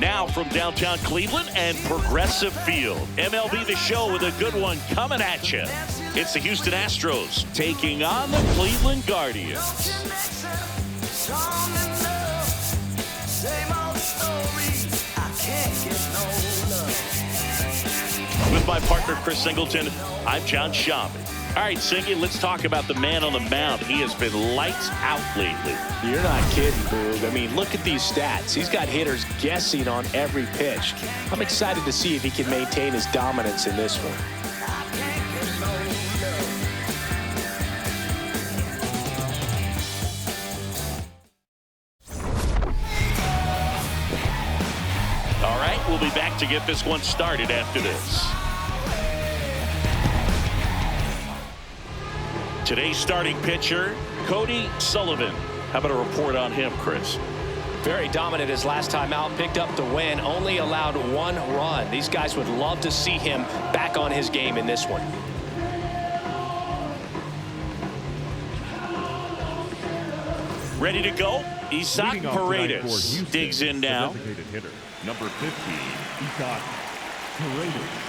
Now from downtown Cleveland and Progressive Field. MLB The Show with a good one coming at you. It's the Houston Astros taking on the Cleveland Guardians. With my partner Chris Singleton, I'm John Schaub. All right, Singy, let's talk about the man on the mound. He has been lights out lately. You're not kidding, Boog. I mean, look at these stats. He's got hitters guessing on every pitch. I'm excited to see if he can maintain his dominance in this one. All right, we'll be back to get this one started after this. Today's starting pitcher, Cody Sullivan. How about a report on him, Chris? Very dominant his last time out, picked up the win, only allowed 1 run. These guys would love to see him back on his game in this one. Ready to go? Isaac Paredes digs in now. Hitter, number 15, Isaac Paredes.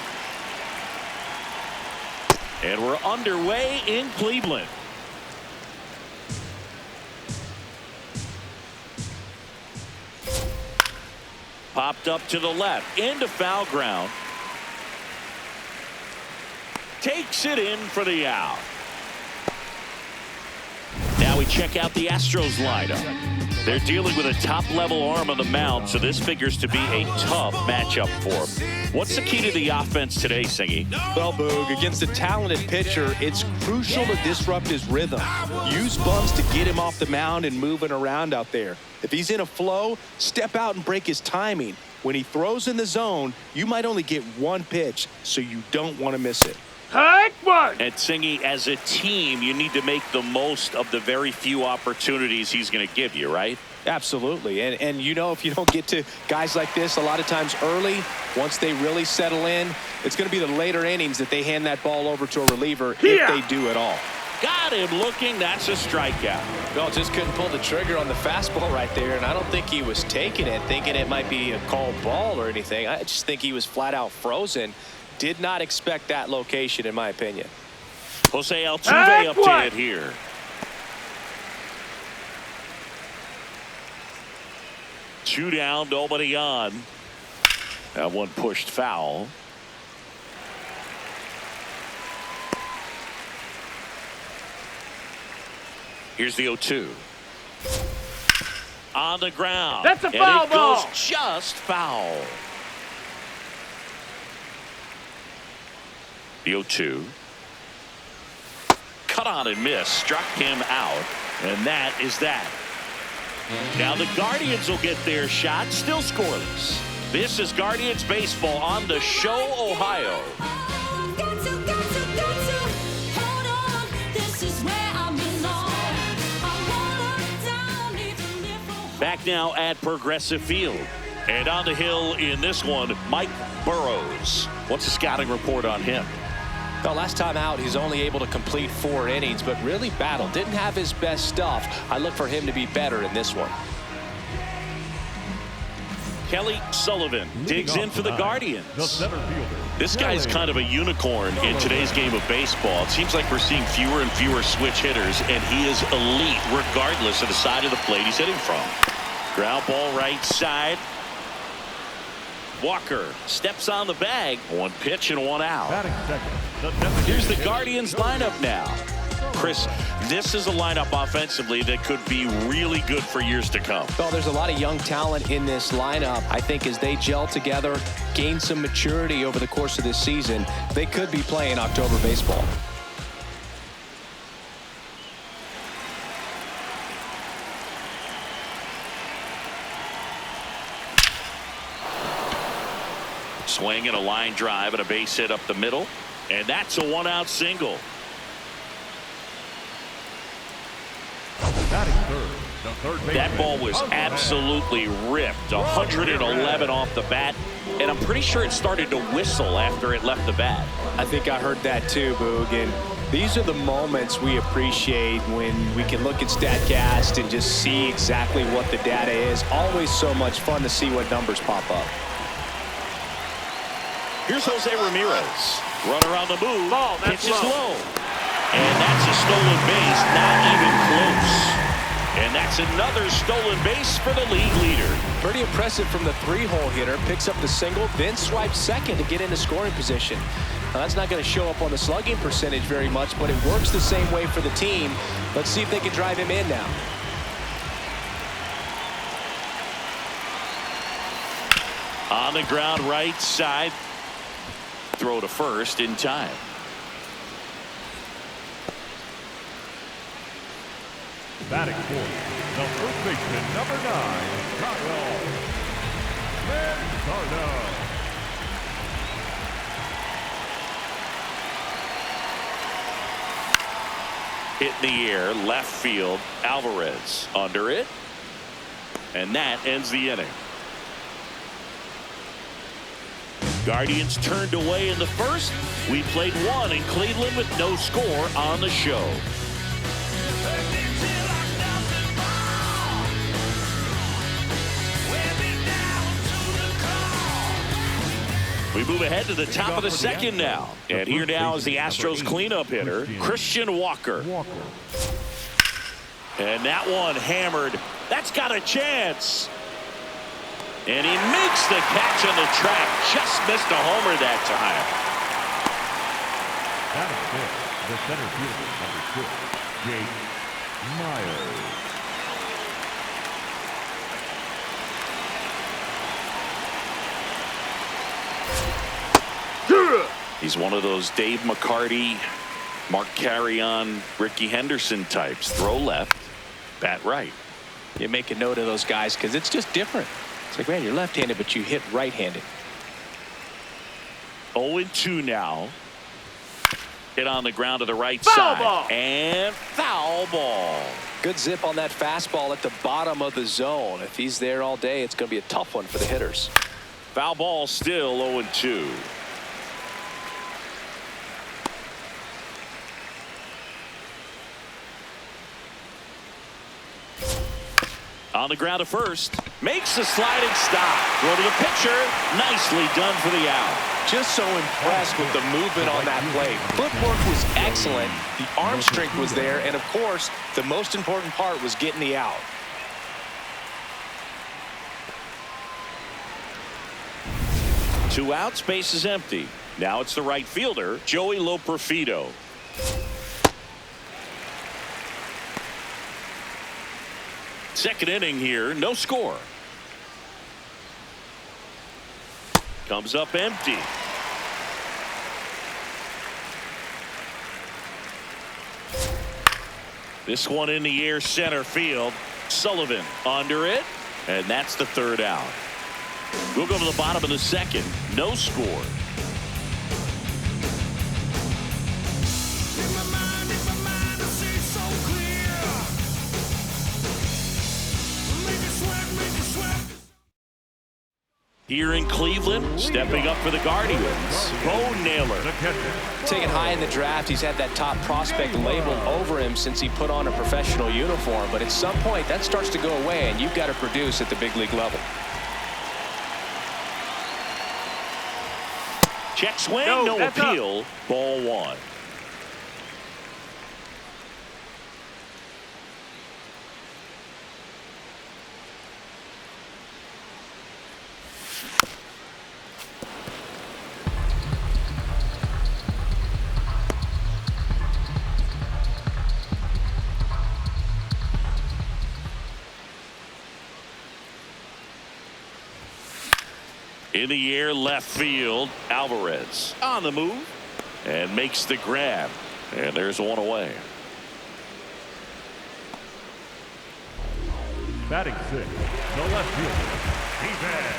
And we're underway in Cleveland. Popped up to the left, into foul ground. Takes it in for the out. Now we check out the Astros lineup. They're dealing with a top-level arm on the mound, so this figures to be a tough matchup for them. What's the key to the offense today, Singy? Well, Boog, against a talented pitcher, it's crucial to disrupt his rhythm. Use bunts to get him off the mound and moving around out there. If he's in a flow, step out and break his timing. When he throws in the zone, you might only get 1 pitch, so you don't want to miss it. And Singy, as a team, you need to make the most of the very few opportunities he's going to give you, right? Absolutely. And you know, if you don't get to guys like this a lot of times early, once they really settle in, it's going to be the later innings that they hand that ball over to a reliever if they do at all. Got him looking. That's a strikeout. No, just couldn't pull the trigger on the fastball right there, and I don't think he was taking it, thinking it might be a called ball or anything. I just think he was flat out frozen. Did not expect that location, in my opinion. Jose Altuve up to hit here. Two down, nobody on. That one pushed foul. Here's the 0-2. On the ground. That's a foul ball. It goes just foul. The 0-2. Cut on and miss. Struck him out. And that is that. Now the Guardians will get their shot. Still scoreless. This is Guardians baseball on the Show, Ohio. Back now at Progressive Field. And on the hill in this one, Mike Burrows. What's the scouting report on him? Well, last time out, he's only able to complete 4 innings, but really battled. Didn't have his best stuff. I look for him to be better in this one. Cody Sullivan digs in for the Guardians. This guy's kind of a unicorn in today's game of baseball. It seems like we're seeing fewer and fewer switch hitters, and he is elite regardless of the side of the plate he's hitting from. Ground ball right side. Walker steps on the bag. 1 pitch and 1 out. Here's the Guardians lineup now. Chris, this is a lineup offensively that could be really good for years to come. Well, there's a lot of young talent in this lineup. I think as they gel together, gain some maturity over the course of this season, they could be playing October baseball. Swing and a line drive and a base hit up the middle. And that's a 1-out single. Batting third, the That ball was absolutely ripped. 111 off the bat. And I'm pretty sure it started to whistle after it left the bat. I think I heard that too, Boog. And these are the moments we appreciate when we can look at StatCast and just see exactly what the data is. Always so much fun to see what numbers pop up. Here's Jose Ramirez. Runner on the move. Ball, that's pitches low. low. And that's a stolen base. Not even close. And that's another stolen base for the league leader. Pretty impressive from the three-hole hitter. Picks up the single, then swipes second to get into scoring position. Now, that's not going to show up on the slugging percentage very much, but it works the same way for the team. Let's see if they can drive him in now. On the ground, right side. Throw to first in time. Batting fourth, the first baseman, number 9, Kyle Manzardo. Hit in the air, left field. Alvarez under it. And that ends the inning. Guardians turned away in the first. We played one in Cleveland with no score on the show. We move ahead to the top of the second now. And here now is the Astros cleanup hitter, Christian Walker. And that one hammered. That's got a chance. And he makes the catch on the track. Just missed a homer that time. Batting fifth, the center fielder, number 6, Jake Myers. He's one of those Dave McCarty, Mark Carrion, Ricky Henderson types. Throw left, bat right. You make a note of those guys because it's just different. It's like, man, you're left-handed, but you hit right-handed. 0-2 now. Hit on the ground to the right Foul side. ball. And foul ball. Good zip on that fastball at the bottom of the zone. If he's there all day, it's going to be a tough one for the hitters. Foul ball still 0-2. On the ground to first. Makes a sliding stop. Throw to the pitcher. Nicely done for the out. Just so impressed with the movement on that play. Footwork was excellent. The arm strength was there. And, of course, the most important part was getting the out. Two outs, base is empty. Now it's the right fielder, Joey Loperfido. Second inning here, no score. Comes up empty. This one in the air, center field. Sullivan under it, and that's the third out. We'll go to the bottom of the second. No score. Here in Cleveland, stepping up for the Guardians, Bo Naylor. Taken high in the draft, he's had that top prospect labeled over him since he put on a professional uniform. But at some point, that starts to go away, and you've got to produce at the big league level. Check swing, no appeal. Ball one. In the air, left field. Alvarez on the move and makes the grab. And there's one away. Batting sixth, the left fielder, David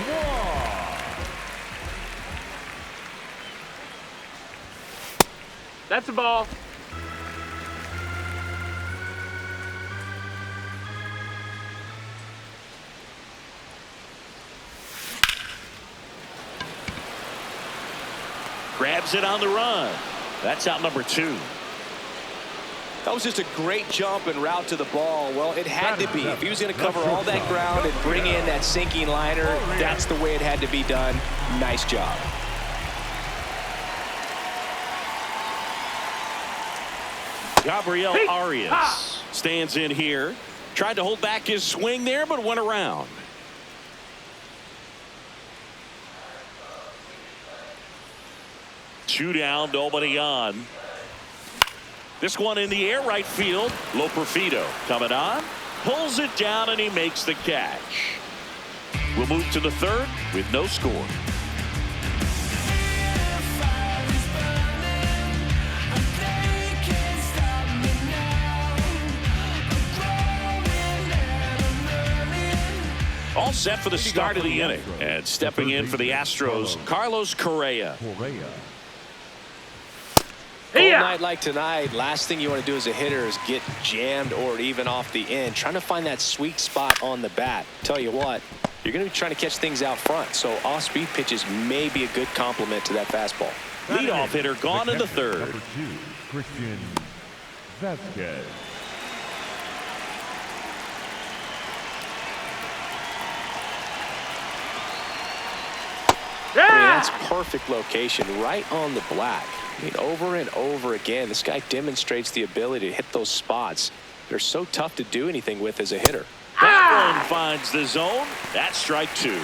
Waugh. That's a ball. grabs it on the run. That's out number 2. That was just a great jump and route to the ball. Well, it had to be. If he was going to cover all that ground and bring in that sinking liner, that's the way it had to be done. Nice job. Gabriel Arias stands in here. Tried to hold back his swing there, but went around. Two down, nobody on. This one in the air, right field. Loperfido coming on. Pulls it down, and he makes the catch. We'll move to the third with no score. All set for the start of the inning. And stepping in for the Astros, Carlos Correa. Cold night like tonight, last thing you want to do as a hitter is get jammed or even off the end. Trying to find that sweet spot on the bat. Tell you what, you're going to be trying to catch things out front, so off-speed pitches may be a good complement to that fastball. Leadoff hitter gone in the third. Number 2, Christian Vasquez. I mean, that's perfect location, right on the black. I mean, over and over again, this guy demonstrates the ability to hit those spots. They're so tough to do anything with as a hitter. That one finds the zone. That's strike 2.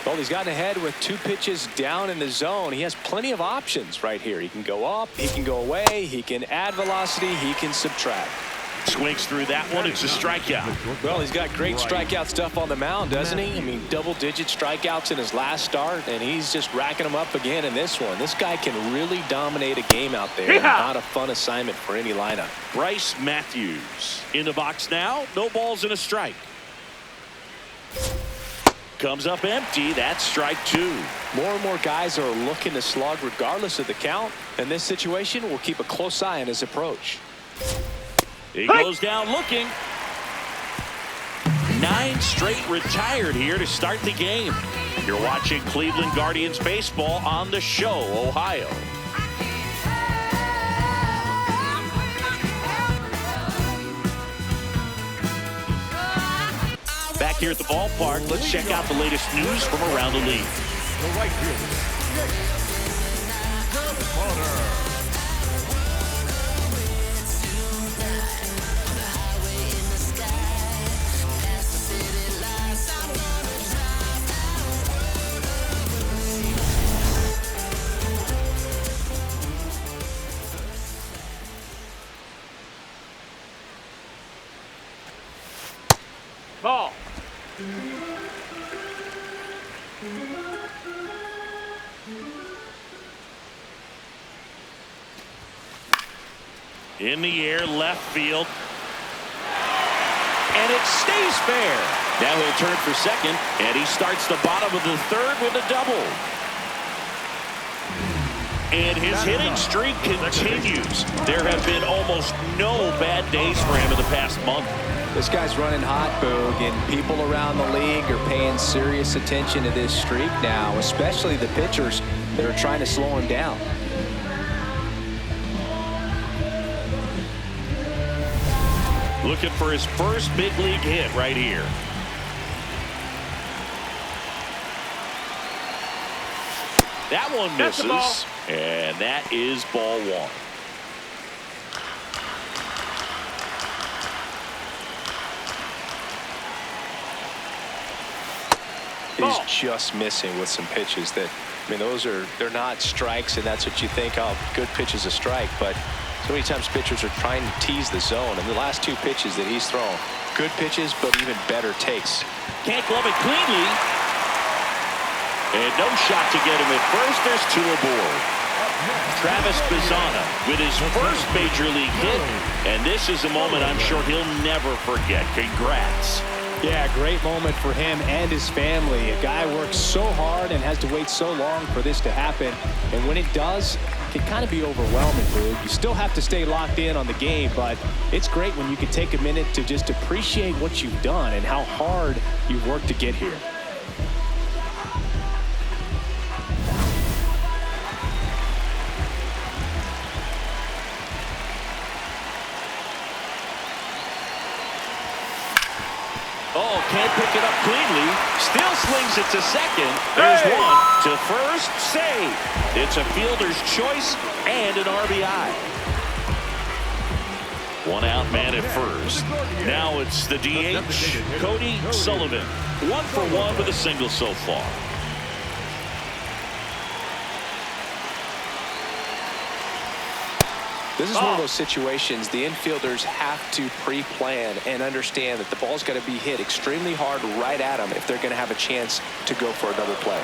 Well, he's gotten ahead with 2 pitches down in the zone. He has plenty of options right here. He can go up, he can go away, he can add velocity, he can subtract. Swings through that one. It's a strikeout. Well, he's got great strikeout stuff on the mound, doesn't he? I mean, double-digit strikeouts in his last start, and he's just racking them up again in this one. This guy can really dominate a game out there. Not a fun assignment for any lineup. Bryce Matthews in the box now. No balls and a strike. Comes up empty. That's strike 2. More and more guys are looking to slug regardless of the count. In this situation, we'll keep a close eye on his approach. He goes down looking. 9 straight retired here to start the game. You're watching Cleveland Guardians baseball on the show, Ohio. Back here at the ballpark, let's check out the latest news from around the league. The right fielder, Connor. Ball. In the air, left field. And it stays fair. Now he'll turn for second, and he starts the bottom of the third with a double. And his hitting streak continues. There have been almost no bad days for him in the past month. This guy's running hot, Boog, and people around the league are paying serious attention to this streak now, especially the pitchers that are trying to slow him down. Looking for his first big league hit right here. That one misses, and that is ball 1. He's just missing with some pitches that, I mean, they're not strikes, and that's what you think, oh, good pitch is a strike, but so many times pitchers are trying to tease the zone, and the last 2 pitches that he's thrown, good pitches, but even better takes. Can't glove it cleanly. And no shot to get him at first. There's 2 aboard. Travis Bazzana with his first major league hit, and this is a moment I'm sure he'll never forget. Congrats. Yeah, great moment for him and his family. A guy works so hard and has to wait so long for this to happen. And when it does, it can kind of be overwhelming, dude. You still have to stay locked in on the game, but it's great when you can take a minute to just appreciate what you've done and how hard you've worked to get here. Oh, can't pick it up cleanly. Still slings it to second. There's one. To first, save. It's a fielder's choice and an RBI. One out man at first. Now it's the DH, Cody Sullivan. 1 for 1 with a single so far. This is one of those situations the infielders have to pre-plan and understand that the ball's got to be hit extremely hard right at them if they're going to have a chance to go for a double play.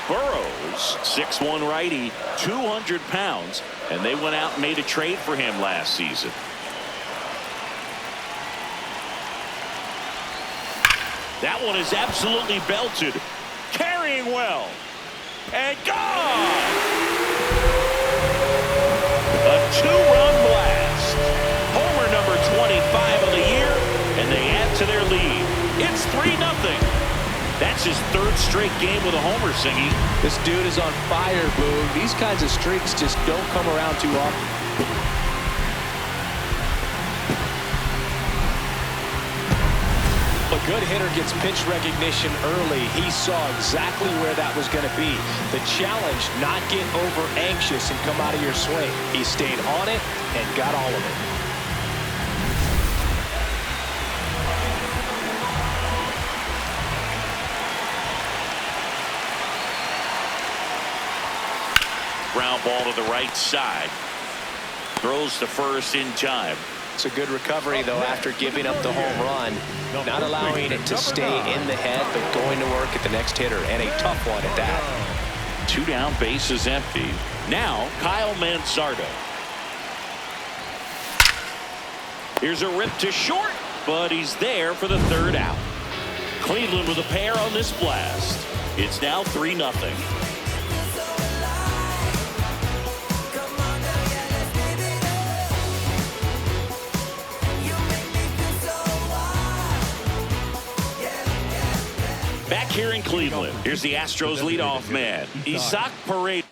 Burrows, 6'1" righty, 200 pounds, and they went out and made a trade for him last season. That one is absolutely belted. Carrying well. And gone! A 2-run blast. Homer number 25 of the year, and they add to their lead. It's 3-0. That's his 3rd straight game with a homer, Singy. This dude is on fire, Boog. These kinds of streaks just don't come around too often. A good hitter gets pitch recognition early. He saw exactly where that was going to be. The challenge, not get over anxious and come out of your swing. He stayed on it and got all of it. Ground ball to the right side. Throws to first in time. It's a good recovery, though, after giving up the home run. Not allowing it to stay in the head, but going to work at the next hitter, and a tough one at that. 2 down, bases empty. Now, Kyle Manzardo. Here's a rip to short, but he's there for the 3rd out. Cleveland with a pair on this blast. It's now 3-0. Back here in Cleveland, here's the Astros leadoff man, Isaac Paredes.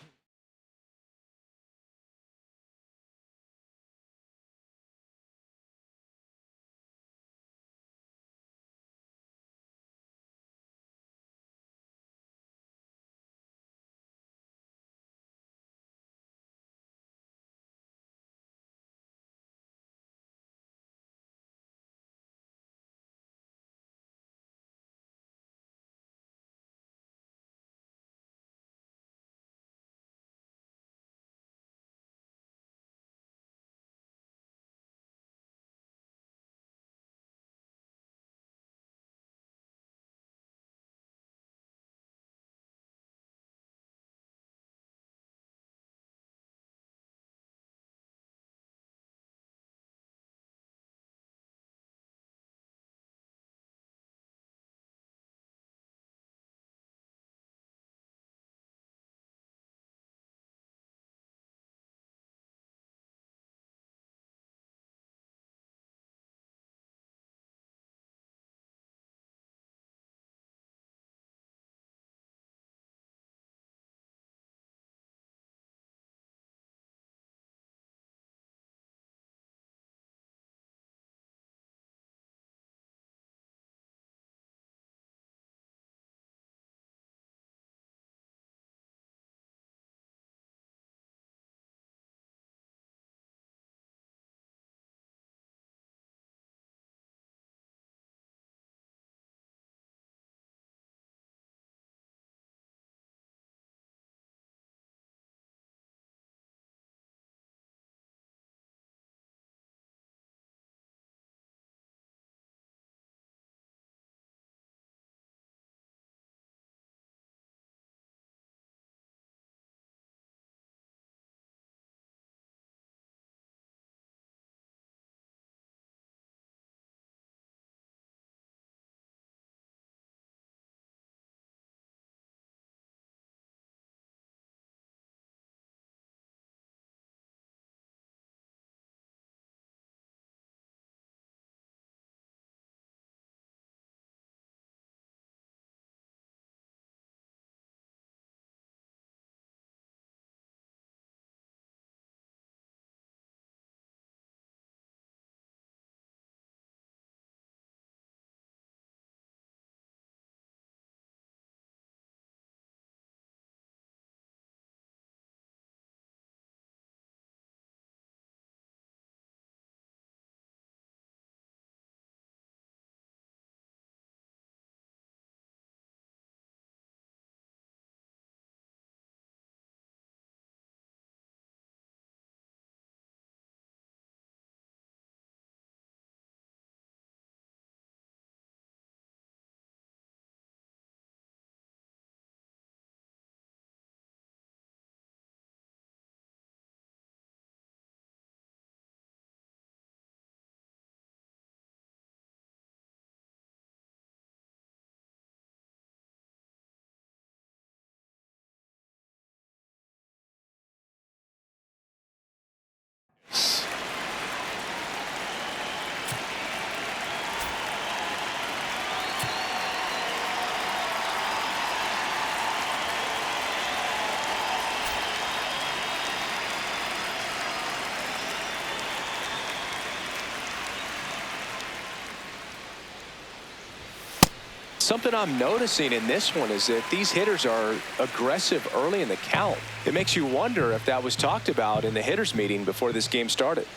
something I'm noticing in this one is that these hitters are aggressive early in the count. It makes you wonder if that was talked about in the hitters meeting before this game started.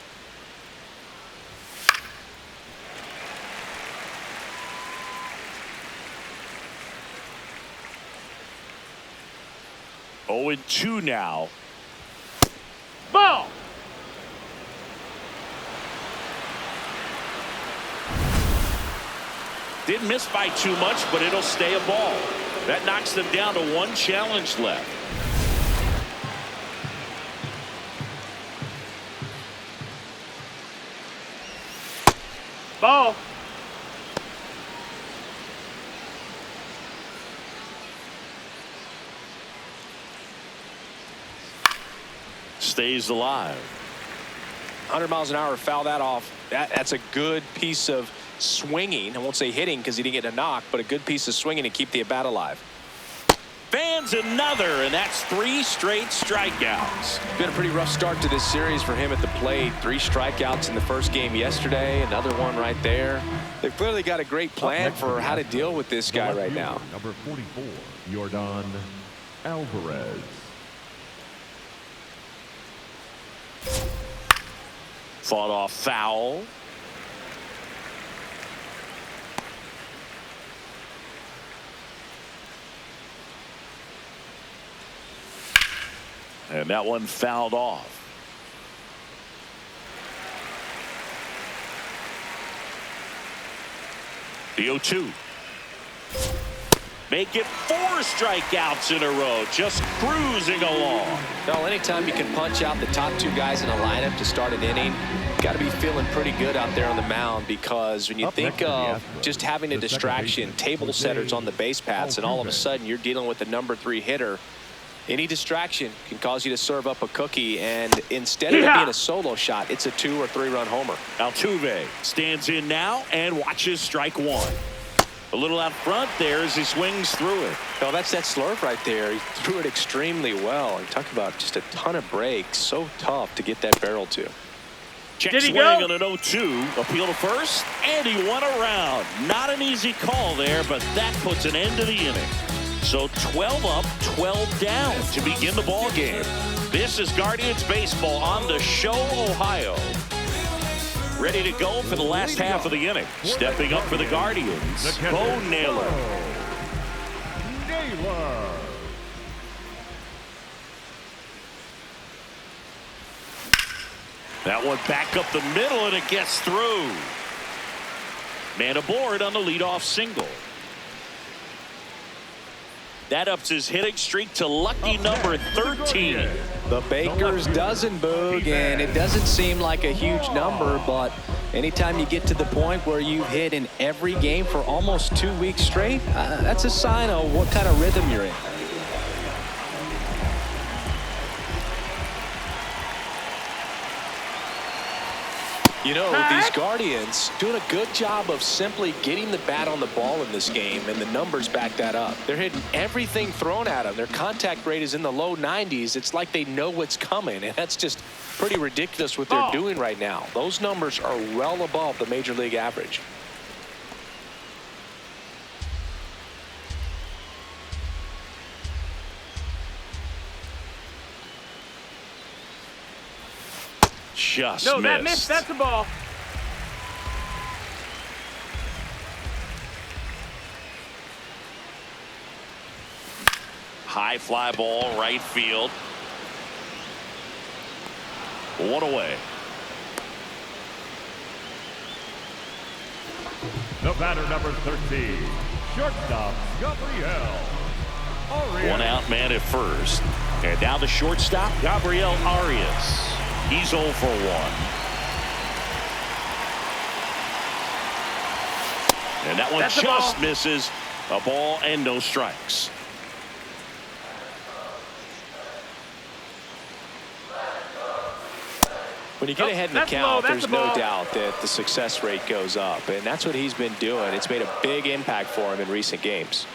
Oh, 2 now. Ball. Didn't miss by too much, but it'll stay a ball. That knocks them down to 1 challenge left. Ball. Stays alive. 100 miles an hour, foul that off. That's a good piece of swinging. I won't say hitting because he didn't get a knock, but a good piece of swinging to keep the at-bat alive. Fans another, and that's 3 straight strikeouts. Been a pretty rough start to this series for him at the plate. 3 strikeouts in the first game yesterday, another one right there. They've clearly got a great plan for how to deal with this guy right now. Number 44, Yordan Alvarez. Fought off foul. And that one fouled off. The 0-2. Make it 4 strikeouts in a row, just cruising along. Well, anytime you can punch out the top 2 guys in a lineup to start an inning, got to be feeling pretty good out there on the mound, because when you think of just having a distraction, table setters on the base paths, and all of a sudden you're dealing with the number 3 hitter, any distraction can cause you to serve up a cookie, and instead of it being a solo shot, it's a 2 or 3 run homer. Altuve stands in now and watches strike 1. A little out front there as he swings through it. Well, that's that slurve right there. He threw it extremely well. And talk about just a ton of breaks. So tough to get that barrel to. Check swing on an 0-2. Appeal to first, and he won around. Not an easy call there, but that puts an end to the inning. So 12 up, 12 down to begin the ball game. This is Guardians baseball on the Show, Ohio. Ready to go for the last half of the inning. Stepping up for the Guardians, Bo Naylor. That one back up the middle, and it gets through. Man aboard on the leadoff single. That ups his hitting streak to lucky number 13. The Baker's dozen, Boog, and it doesn't seem like a huge number, but anytime you get to the point where you've hit in every game for almost 2 weeks straight, that's a sign of what kind of rhythm you're in. You know, these Guardians doing a good job of simply getting the bat on the ball in this game, and the numbers back that up. They're hitting everything thrown at them. Their contact rate is in the low 90s. It's like they know what's coming, and that's just pretty ridiculous what they're doing right now. Those numbers are well above the major league average. Just no, missed. that missed. That's a ball. High fly ball, right field. 1 away. The batter, number 13, shortstop, Gabriel Arias. 1 out man at first. And now the shortstop, Gabriel Arias. He's 0 for 1. And that one That's just misses. A ball and no strikes. When you get ahead in the count, there's no doubt that the success rate goes up, and that's what he's been doing. It's made a big impact for him in recent games.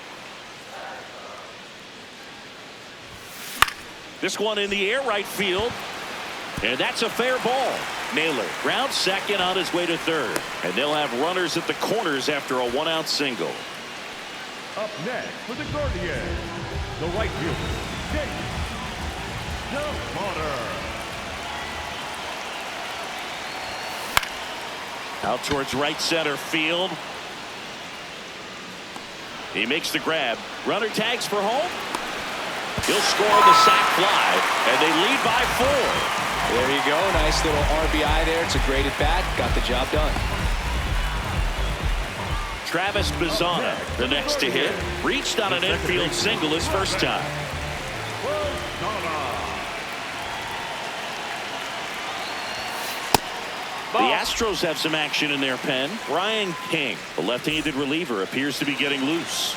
This one in the air, right field. And that's a fair ball. Naylor grounds second on his way to third. And they'll have runners at the corners after a 1-out single. Up next for the Gaurdians, the right fielder, James Potter. Out towards right center field. He makes the grab. Runner tags for home. He'll score the sac fly, and they lead by 4. There you go. Nice little RBI there. It's a great at bat. Got the job done. Travis Bazzana, the next to hit, reached on an infield single his first time. The Astros have some action in their pen. Ryan King, the left-handed reliever, appears to be getting loose.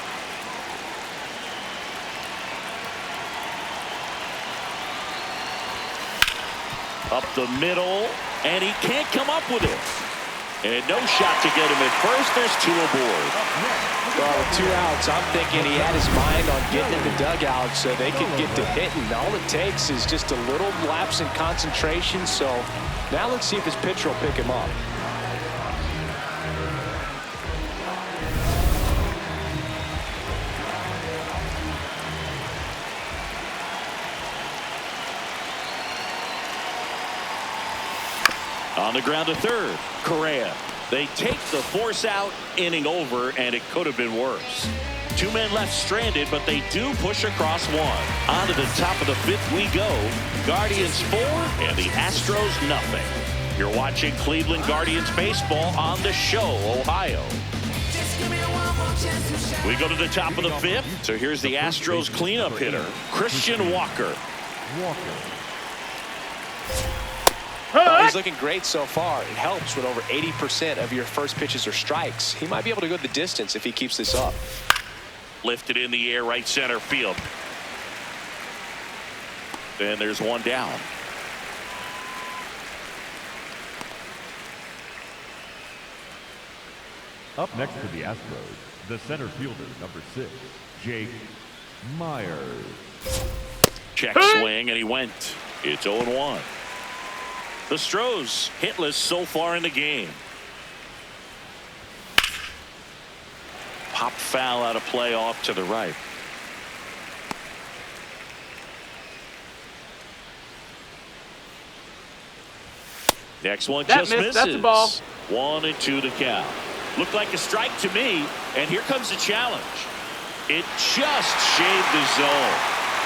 Up the middle, and he can't come up with it. And no shot to get him at first. There's 2 aboard. Well, with 2 outs, I'm thinking he had his mind on getting in the dugout so they could get to hitting. All it takes is just a little lapse in concentration. So now let's see if his pitcher will pick him up. On the ground to third, Correa. They take the force out, inning over, and it could have been worse. 2 men left stranded, but they do push across 1. On to the top of the 5th we go. Guardians 4 and the Astros nothing. You're watching Cleveland Guardians baseball on the show, Ohio. We go to the top of the 5th. So here's the Astros cleanup hitter, Christian Walker. Well, he's looking great so far. It helps when over 80% of your first pitches are strikes. He might be able to go the distance if he keeps this up. Lifted in the air, right center field. And there's 1 down. Up next for the Astros, the center fielder, number 6, Jake Myers. Check swing, and he went. It's 0-1. The Stros hitless so far in the game. Pop foul out of play off to the right. Next one just misses. That's a ball. 1-2 to count. Looked like a strike to me, and here comes the challenge. It just shaved the zone.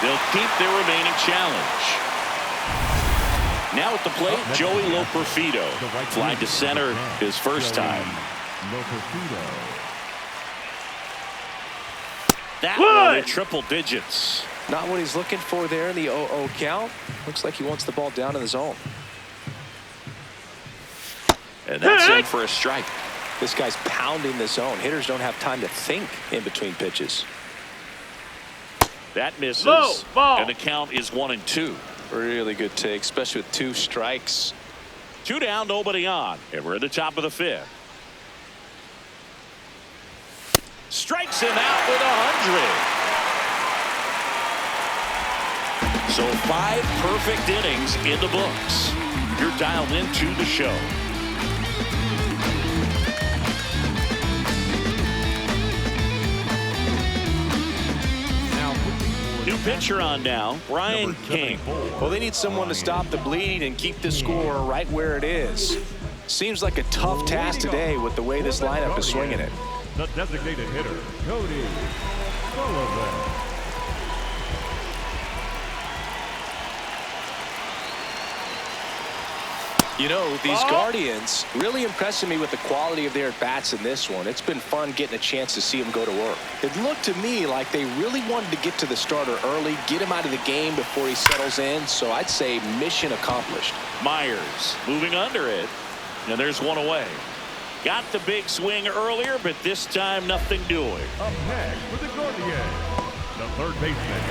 They'll keep their remaining challenge. Now at the plate, Joey Loperfido. Flying to center his first time. That one in triple digits. Not what he's looking for there in the 0-0 count. Looks like he wants the ball down in the zone. And that's in for a strike. This guy's pounding the zone. Hitters don't have time to think in between pitches. That misses. Ball. And the count is 1-2. Really good take, especially with 2 strikes. 2 down, nobody on. And we're at the top of the 5th. Strikes him out with 100. So 5 perfect innings in the books. You're dialed into the show. New pitcher on now, Ryan King. Well, they need someone to stop the bleeding and keep the score right where it is. Seems like a tough task today with the way this lineup is swinging it. The designated hitter, Cody Sullivan. You know, these Guardians really impressing me with the quality of their at-bats in this one. It's been fun getting a chance to see them go to work. It looked to me like they really wanted to get to the starter early, get him out of the game before he settles in. So I'd say mission accomplished. Myers moving under it. And there's 1 away. Got the big swing earlier, but this time nothing doing. Up next for the Gaurdians, the third baseman,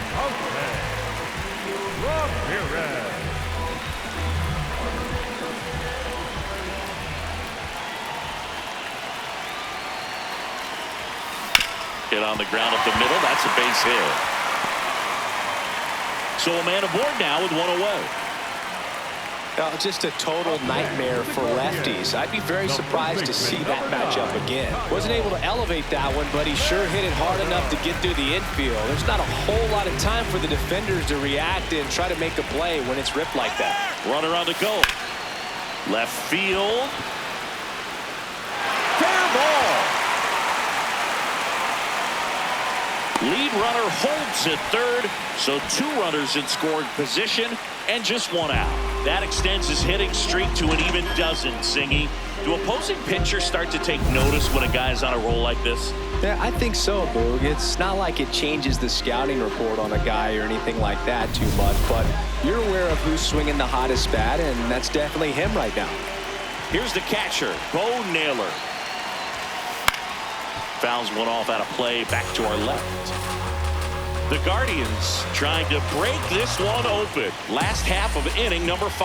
Ramirez. Hit on the ground up the middle. That's a base hit. So a man aboard now with 1 away. Just a total nightmare for lefties. I'd be very surprised to see that matchup again. Wasn't able to elevate that one, but he sure hit it hard enough to get through the infield. There's not a whole lot of time for the defenders to react and try to make a play when it's ripped like that. Runner on the go. Left field. Fair ball. Lead runner holds at third, so 2 runners in scoring position and just 1 out. That extends his hitting streak to an even dozen, Singy. Do opposing pitchers start to take notice when a guy's on a roll like this? Yeah, I think so, Boog. It's not like it changes the scouting report on a guy or anything like that too much, but you're aware of who's swinging the hottest bat, and that's definitely him right now. Here's the catcher, Bo Naylor. Fouls one off out of play, back to our left. The Guardians trying to break this one open. Last half of inning number 5.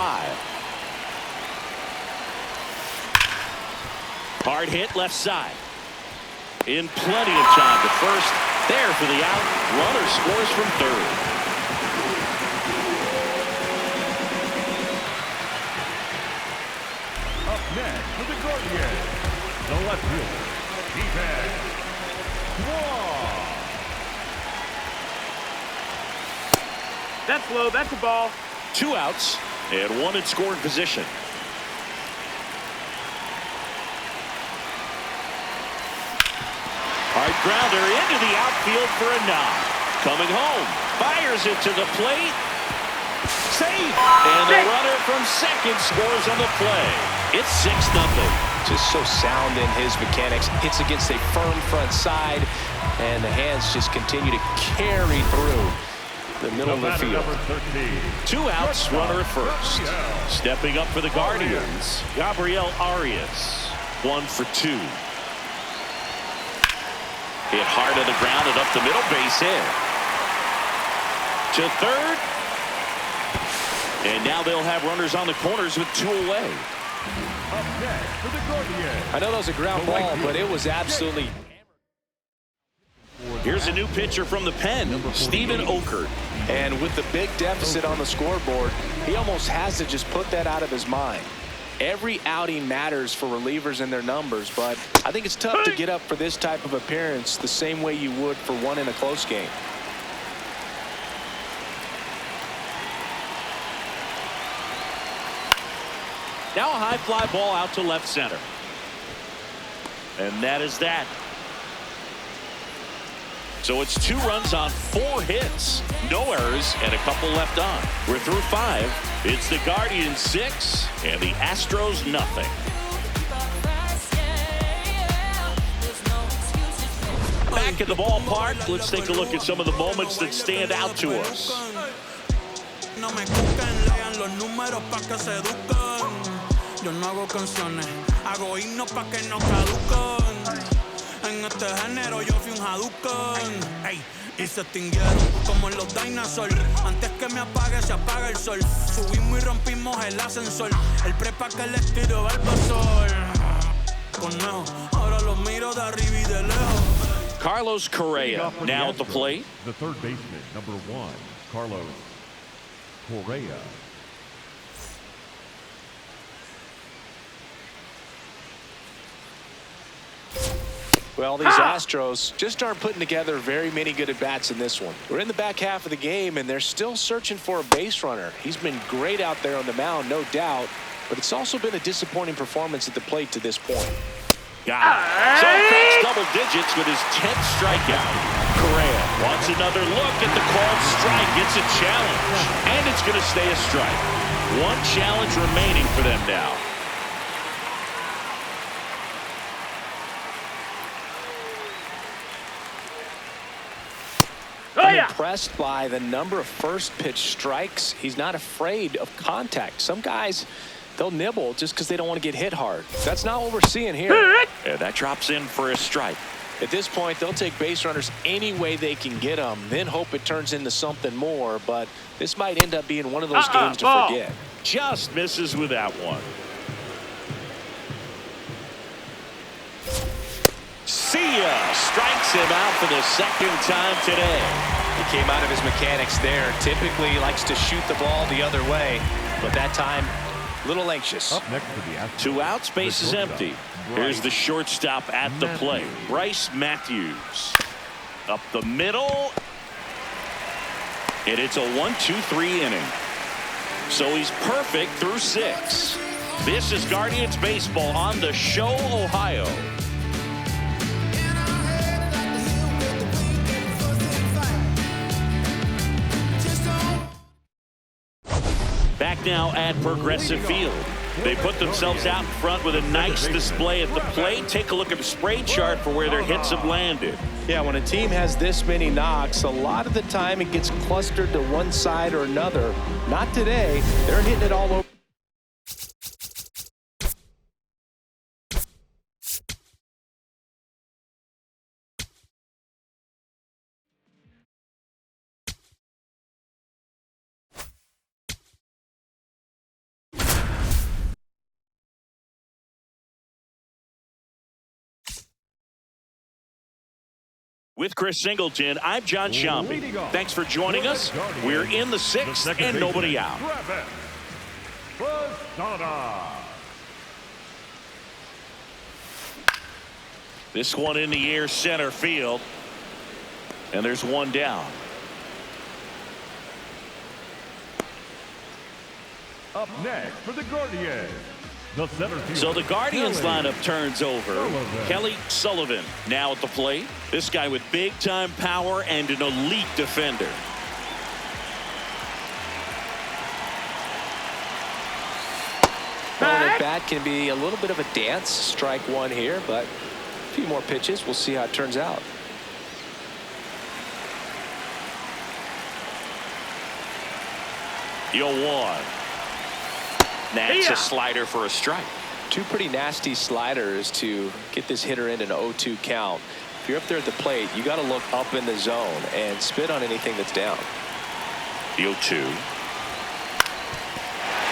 Hard hit left side. In plenty of time to first. There for the out. Runner scores from third. Up next for the Gaurdians, the left fielder, defense. That's low. That's a ball. 2 outs and 1 in scoring position. Hard grounder into the outfield for a knock. Coming home. Fires it to the plate. Save. And the runner from second scores on the play. It's 6-0. Just so sound in his mechanics. Hits against a firm front side, and the hands just continue to carry through the middle of the field. 2 outs, runner at first. Stepping up for the Guardians, Gabriel Arias. 1 for 2. Hit hard on the ground and up the middle, base hit. To third. And now they'll have runners on the corners with 2 away. Up next for the Gaurdians. I know that was a ground ball, but it was absolutely. Here's a new pitcher from the pen, Steven Okert. And with the big deficit on the scoreboard, he almost has to just put that out of his mind. Every outing matters for relievers and their numbers, but I think it's tough to get up for this type of appearance the same way you would for one in a close game. Now a high fly ball out to left center. And that is that. So it's 2 runs on 4 hits. No errors and a couple left on. We're through 5. It's the Guardians 6 and the Astros nothing. Back at the ballpark, let's take a look at some of the moments that stand out to us. Yo no hago canciones, hago himnos pa' que no caducan. En este género yo fui un Hadouken. Ey, y se extinguieron como en los dinosaurs. Antes que me apague, se apaga el sol. Subimos y rompimos el ascensor. El prepa que les tiro Barbasol. Conejo, ahora los miro de arriba y de lejos. Carlos Correa now at the plate. The third baseman, number 1, Carlos Correa. Well, these Astros just aren't putting together very many good at-bats in this one. We're in the back half of the game, and they're still searching for a base runner. He's been great out there on the mound, no doubt, but it's also been a disappointing performance at the plate to this point. Got it. So he cracks double digits with his 10th strikeout. Correa wants another look at the called strike. It's a challenge, and it's going to stay a strike. 1 challenge remaining for them now. I'm impressed by the number of first pitch strikes. He's not afraid of contact. Some guys, they'll nibble just because they don't want to get hit hard. That's not what we're seeing here. And that drops in for a strike. At this point, they'll take base runners any way they can get them, then hope it turns into something more. But this might end up being one of those games to forget. Just misses with that one. See ya. Strikes him out for the 2nd time today. He came out of his mechanics there. Typically, he likes to shoot the ball the other way, but that time Little anxious. Up next for the Astros. 2 outs, base is empty. Here's the shortstop at the plate, Bryce Matthews. Up the middle. And it's a 1-2-3 inning. So he's perfect through 6. This is Guardians baseball on the Show, Ohio. Back now at Progressive Field. They put themselves out in front with a nice display at the plate. Take a look at the spray chart for where their hits have landed. Yeah, when a team has this many knocks, a lot of the time it gets clustered to one side or another. Not today. They're hitting it all over. With Chris Singleton, I'm John Shambi. Thanks for joining us. We're in the 6th and nobody out. This one in the air, center field. And there's one down. Up next for the Gaurdians. So the Guardians lineup turns over. Cody Sullivan now at the plate. This guy with big time power and an elite defender. Well, their bat can be a little bit of a dance. Strike one here, but a few more pitches. We'll see how it turns out. The 0-1. That's a slider for a strike. Two pretty nasty sliders to get this hitter in an 0-2 count. If you're up there at the plate, you got to look up in the zone and spit on anything that's down. The 0-2.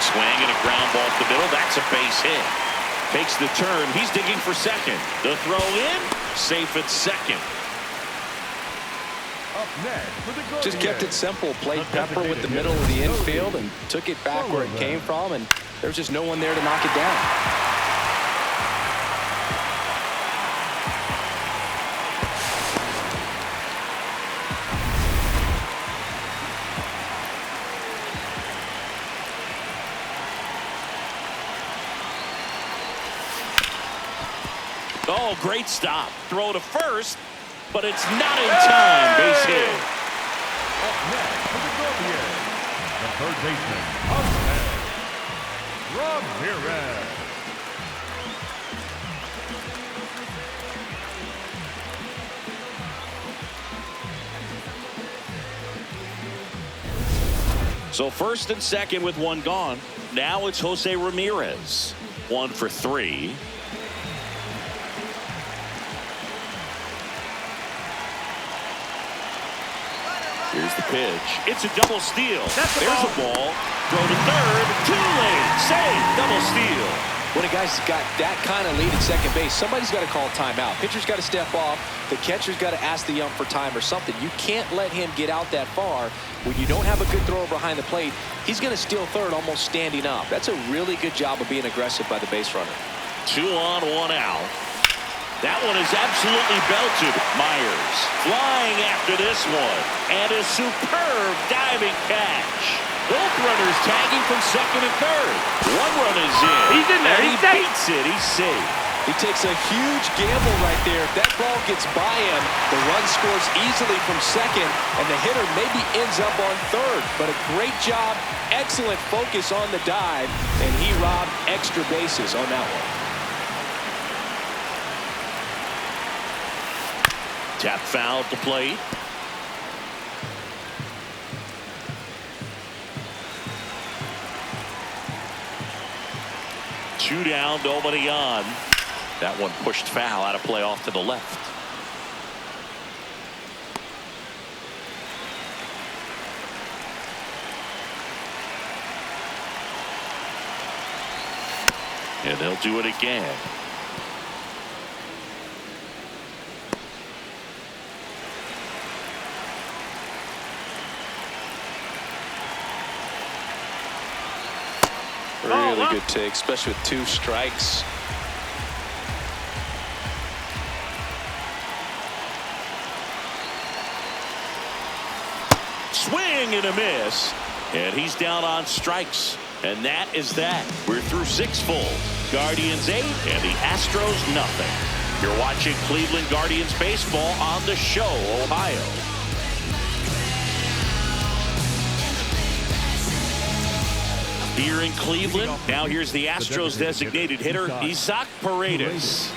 Swing and a ground ball up the middle. That's a base hit. Takes the turn. He's digging for second. The throw in. Safe at second. Just kept it simple. Played pepper with the middle of the infield and took it back where it came from, and there's just no one there to knock it down. Oh, great stop. Throw to first, but it's not in time. Base hit. Up next for the Gaurdians, the third baseman, Ramirez. So first and second with one gone. Now it's Jose Ramirez. 1 for 3. Here's the pitch. It's a double steal. There's a ball. Throw to third. Too late. Save. Double steal. When a guy's got that kind of lead at second base, somebody's got to call timeout. Pitcher's got to step off. The catcher's got to ask the ump for time or something. You can't let him get out that far. When you don't have a good thrower behind the plate, he's going to steal third almost standing up. That's a really good job of being aggressive by the base runner. 2 on, 1 out. That one is absolutely belted. Myers flying after this one. And a superb diving catch. Both runners tagging from second and third. One run is in. He's in there. And He's he safe. beats it. He's safe. He takes a huge gamble right there. If that ball gets by him, the run scores easily from second, and the hitter maybe ends up on third. But a great job, excellent focus on the dive, and he robbed extra bases on that one. Tap foul at the plate. Two down, nobody on. That one pushed foul out of play off to the left. And they'll do it again. Really good take, especially with 2 strikes. Swing and a miss. And he's down on strikes. And that is that. We're through 6 full. Guardians 8 and the Astros nothing. You're watching Cleveland Guardians baseball on the show, Ohio. Here in Cleveland, now here's the Astros designated hitter, Isaac Paredes.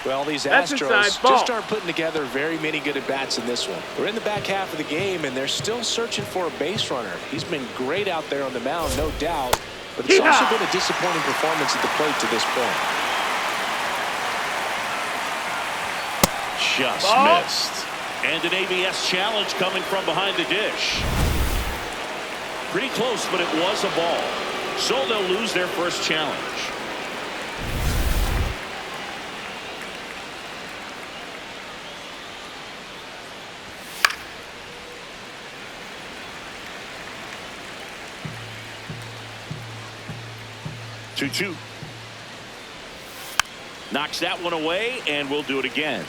Well, these Astros just aren't putting together very many good at-bats in this one. We're in the back half of the game, and they're still searching for a base runner. He's been great out there on the mound, no doubt, but it's also been a disappointing performance at the plate to this point. Just missed. And an ABS challenge coming from behind the dish. Pretty close, but it was a ball. So they'll lose their first challenge. Two. Knocks that one away, and we'll do it again.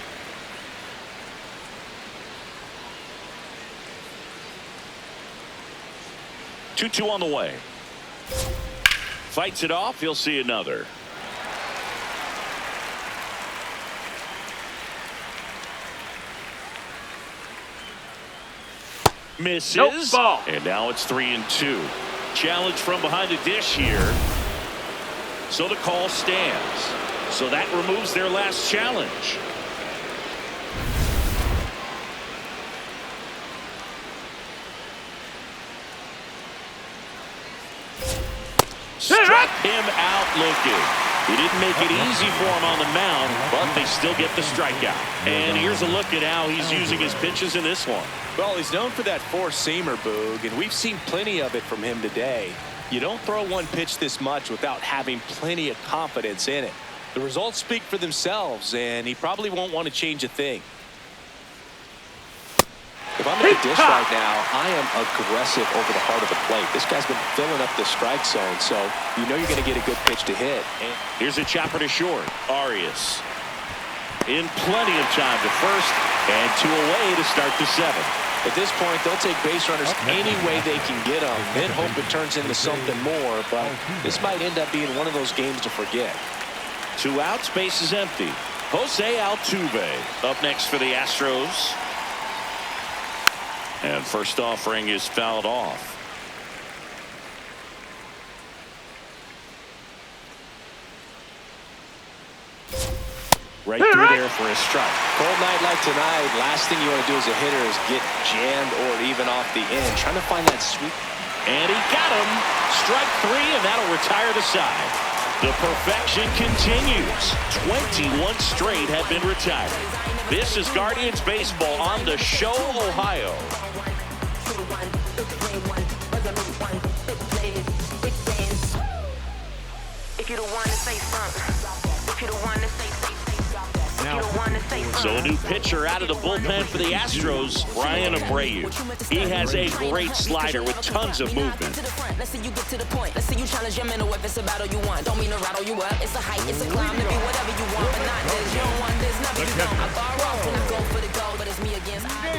2-2 on the way. Fights it off. He'll see another. Misses. Nope, ball. And now it's 3-2. Challenge from behind the dish here. So the call stands. So that removes their last challenge. Struck him out looking. He didn't make it easy for him on the mound, but they still get the strikeout. And here's a look at how he's using his pitches in this one. Well, he's known for that four-seamer, Boog, and we've seen plenty of it from him today. You don't throw one pitch this much without having plenty of confidence in it. The results speak for themselves, and he probably won't want to change a thing. If I'm in the dish right now, I am aggressive over the heart of the plate. This guy's been filling up the strike zone, so you know you're going to get a good pitch to hit. And here's a chopper to short. Arias in plenty of time to first, and 2 away to start the 7th. At this point, they'll take base runners any way they can get them, then hope it turns into something more, but this might end up being one of those games to forget. 2 outs, base is empty. Jose Altuve up next for the Astros. And first offering is fouled off. Right through there for a strike. Cold night like tonight, last thing you want to do as a hitter is get jammed or even off the end. Trying to find that sweet. And he got him. Strike 3, and that'll retire the side. The perfection continues. 21 straight have been retired. This is Guardians baseball on the show, Ohio. If you don't want to say something, if you don't want to say so a new pitcher out of the bullpen for the Astros, Brian Abreu. He has a great slider with tons of movement. Let's see you get to the point. Let's see you challenge your mental. If it's a battle you want, don't mean to rattle you up. It's a hike, it's a climb to be whatever you want, but not this. You don't want this, never you don't. I far off when I go for the goal, but it's me against I.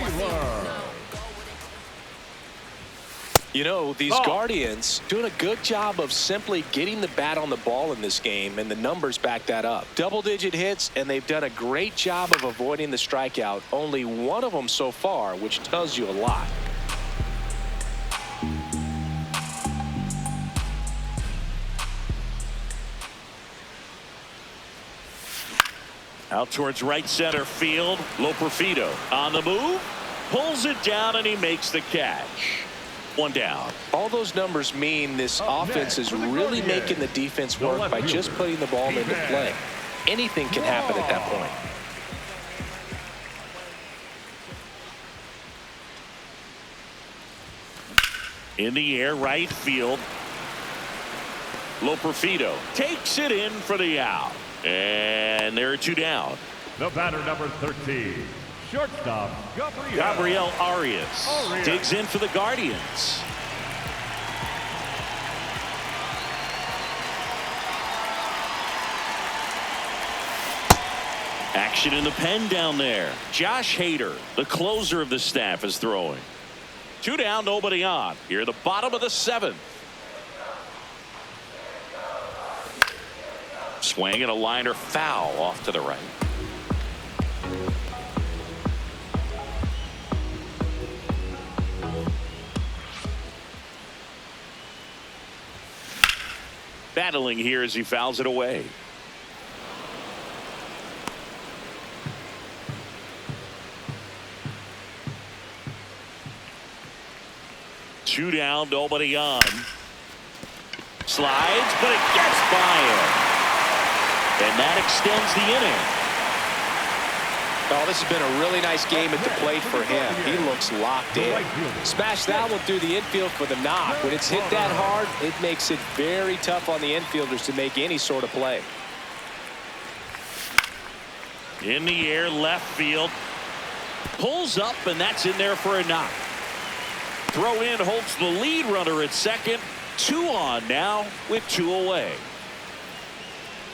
You know, these Guardians doing a good job of simply getting the bat on the ball in this game, and the numbers back that up. Double-digit hits, and they've done a great job of avoiding the strikeout. Only one of them so far, which tells you a lot. Out towards right center field. Loperfido on the move. Pulls it down, and he makes the catch. 1 down. All those numbers mean this offense is really making the defense work by just putting the ball into play. Anything can happen at that point. In the air, right field. Loperfido takes it in for the out. And there are 2 down. The batter, number 13, Shortstop, Gabriel Arias digs in for the Guardians. Action in the pen down there. Josh Hader, the closer of the staff, is throwing. 2 down, nobody on. Here at the bottom of the 7th. Swing and a liner foul off to the right. Battling here as he fouls it away. Two down, nobody on. Slides, but it gets by him. And that extends the inning. Oh, this has been a really nice game at the plate for him. He looks locked in. Smash that one through the infield for the knock. When it's hit that hard, it makes it very tough on the infielders to make any sort of play. In the air, left field. Pulls up, and that's in there for a knock. Throw in holds the lead runner at second. 2 on now with 2 away.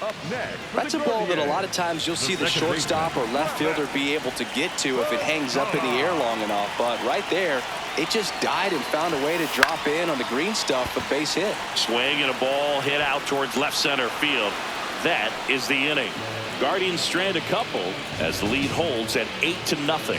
Up next, That's a ball that a lot of times you'll see the shortstop or left fielder be able to get to if it hangs up in the air long enough. But right there, it just died and found a way to drop in on the green stuff for base hit. Swing and a ball hit out towards left center field. That is the inning. Guardians strand a couple as the lead holds at 8-0.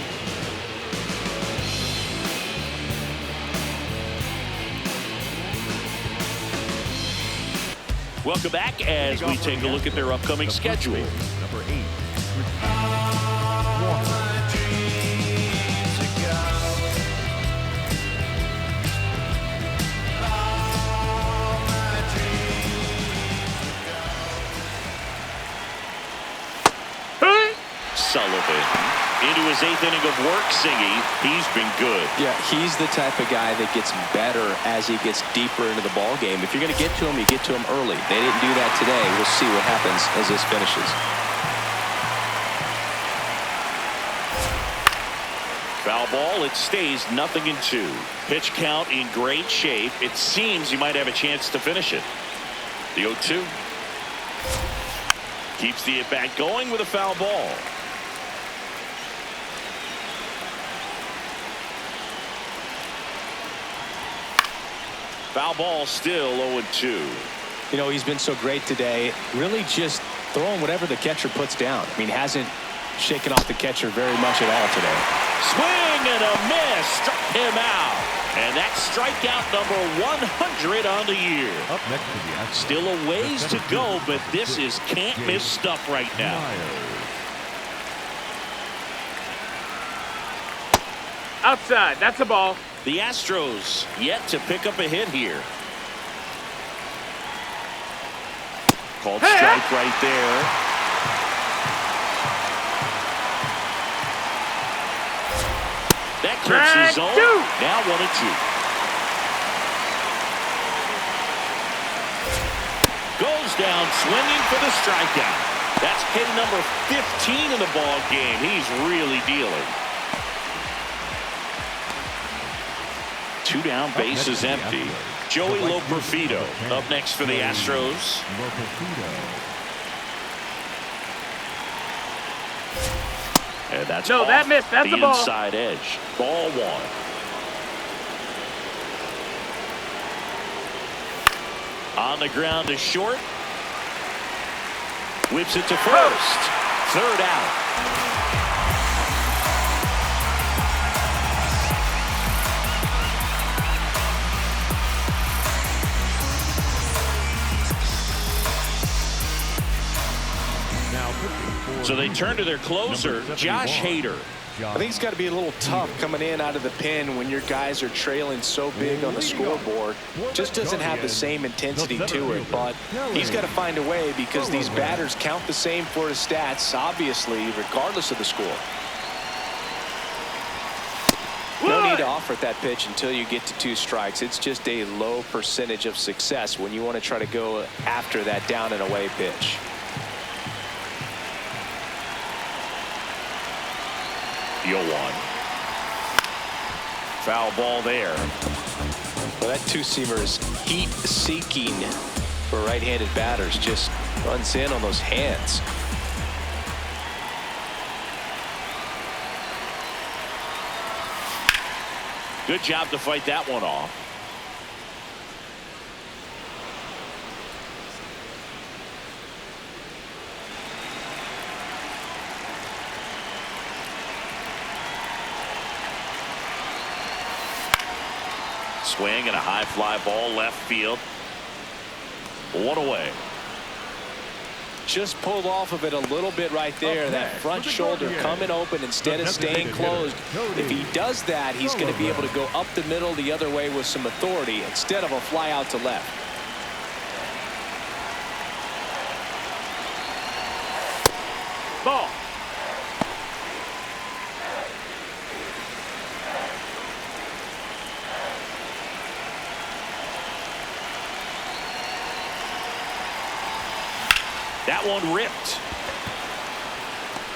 Welcome back as we take a look at their upcoming schedule. Number 8. Sullivan into his 8th inning of work singing. He's been good. Yeah, he's the type of guy that gets better as he gets deeper into the ball game. If you're going to get to him, you get to him early. They didn't do that today. We'll see what happens as this finishes. Foul ball. It stays 0-2. Pitch count in great shape. It seems he might have a chance to finish it. The 0-2 keeps the at-bat going with a foul ball. Foul ball, still 0-2. You know, he's been so great today. Really just throwing whatever the catcher puts down. I mean, hasn't shaken off the catcher very much at all today. Swing and a miss. Struck him out. And that's strikeout number 100 on the year. Up next to the Astros. Still a ways to go, but this is can't miss stuff right now. Outside. That's a ball. The Astros yet to pick up a hit here. Called strike right there. That clips his zone. Now 1-2. Goes down swinging for the strikeout. That's hit number 15 in the ball game. He's really dealing. 2 down, base is empty. Joey Loperfido up next for the Astros. And that's no, that missed. That's the a ball. Inside edge. Ball 1. On the ground to short. Whips it to first. 3rd out. So they turn to their closer, Josh Hader. I think it's got to be a little tough coming in out of the pen when your guys are trailing so big on the scoreboard. Just doesn't have the same intensity to it, but he's got to find a way because these batters count the same for his stats, obviously, regardless of the score. No need to offer that pitch until you get to 2 strikes. It's just a low percentage of success when you want to try to go after that down and away pitch. The 0-1. Foul ball there. Well, that two-seamer is heat-seeking for right-handed batters. Just runs in on those hands. Good job to fight that one off. Swing and a high fly ball left field. One away. Just pulled off of it a little bit right there. That front shoulder coming open instead of staying closed. If he does that, he's going to be able to go up the middle the other way with some authority instead of a fly out to left. Ball. That one ripped.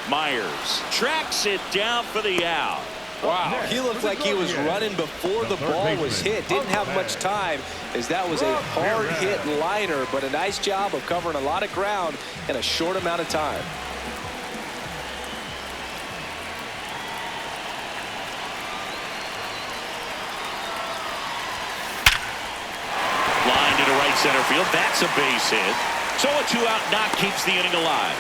Myers tracks it down for the out. Wow, he looked like he was running before the ball was hit. Didn't have much time, as that was a hard hit liner, but a nice job of covering a lot of ground in a short amount of time. Line to right center field. That's a base hit. So a 2-out knock keeps the inning alive.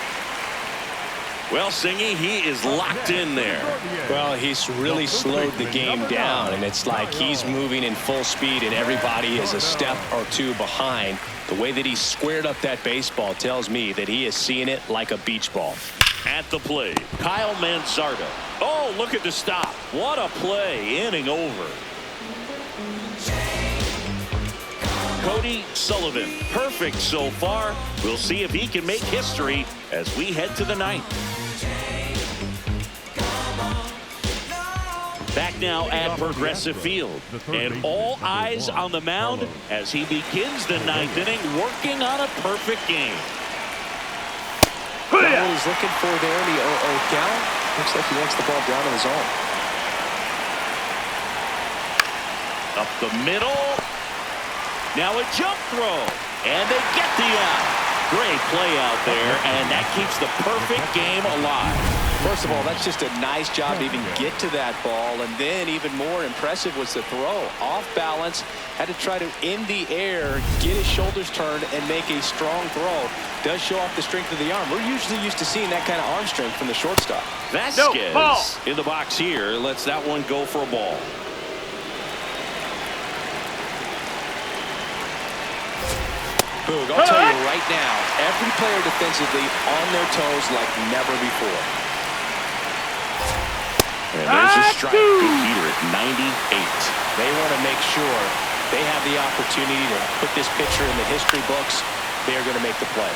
Well, Singy, he is locked in there. Well, he's really slowed the game down, and it's like he's moving in full speed, and everybody is a step or two behind. The way that he squared up that baseball tells me that he is seeing it like a beach ball. At the plate, Kyle Mansardo. Oh, look at the stop. What a play. Inning over. Cody Sullivan, perfect so far. We'll see if he can make history as we head to the ninth. Back now at Progressive Field, and all eyes on the mound as he begins the ninth inning, working on a perfect game. What he's looking for there in the 0-0 count. Looks like he wants the ball down in the zone. Up the middle. Now a jump throw, and they get the out. Great play out there, and that keeps the perfect game alive. First of all, that's just a nice job to even get to that ball, and then even more impressive was the throw. Off balance, had to try to, in the air, get his shoulders turned and make a strong throw. Does show off the strength of the arm. We're usually used to seeing that kind of arm strength from the shortstop. Vasquez in the box here lets that one go for a ball. Boog, I'll tell you right now, every player defensively on their toes like never before. And there's a strike. Good heater at 98. They want to make sure they have the opportunity to put this pitcher in the history books. They are going to make the play.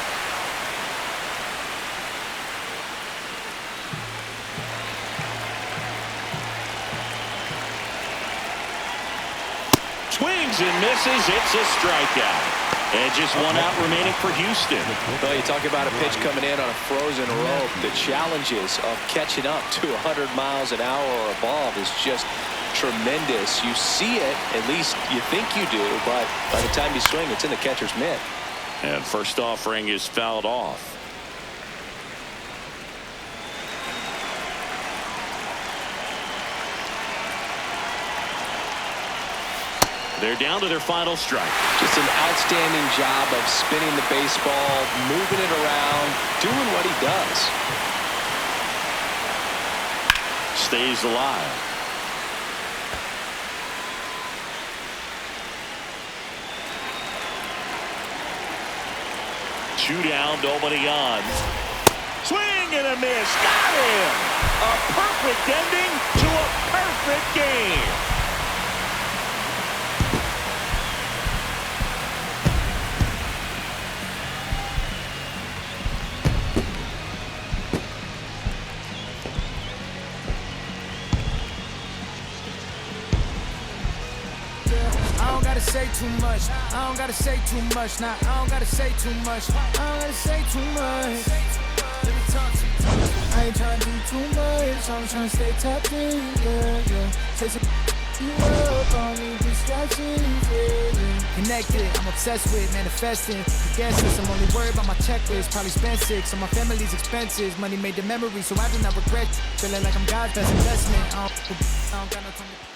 Swings and misses. It's a strikeout. And just one out remaining for Houston. Well, you talk about a pitch coming in on a frozen rope. The challenges of catching up to 100 miles an hour or above is just tremendous. You see it, at least you think you do, but by the time you swing, it's in the catcher's mitt. And first offering is fouled off. They're down to their final strike. Just an outstanding job of spinning the baseball, moving it around, doing what he does. Stays alive. Two down, nobody on. Swing and a miss. Got him. A perfect ending to a perfect game. I don't gotta say too much. I don't gotta say too much. Nah, I don't gotta say too much. I don't gotta say too much. Let me talk to you. I I ain't trying to do too much, I'm trying to stay tapped in, yeah. Chasing you up, I don't need distractions, yeah. Connected, I'm obsessed with manifesting. Guessless, I'm only worried about my checklist. Probably spent 6 on my family's expenses. Money made the memory, so I do not regret. Feeling like I'm God's best investment. I don't got no time to